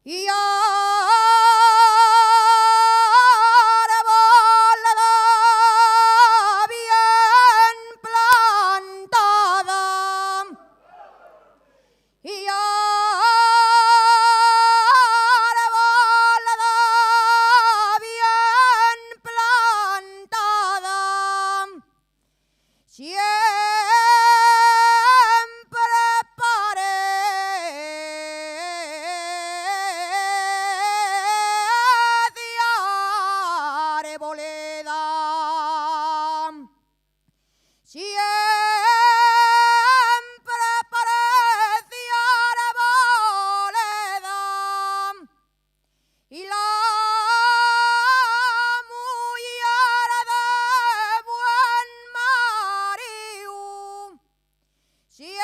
y arboleda bien plantada, y arboleda bien plantada, siempre Arboleda, siempre parecía Arboleda, y la mujer de buen marido, siempre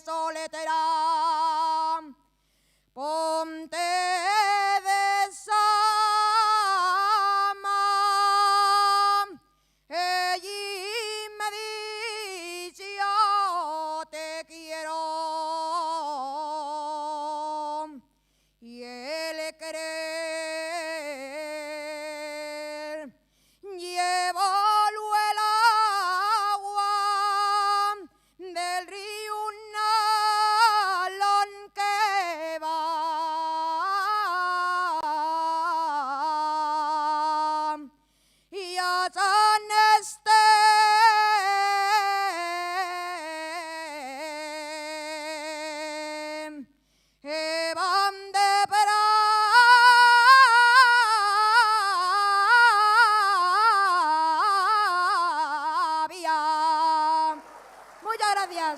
soletera. Ponte de sama, ella me dice yo te quiero, y el querer llevó el agua del río que va, y allá en van de Bravia. Muchas gracias.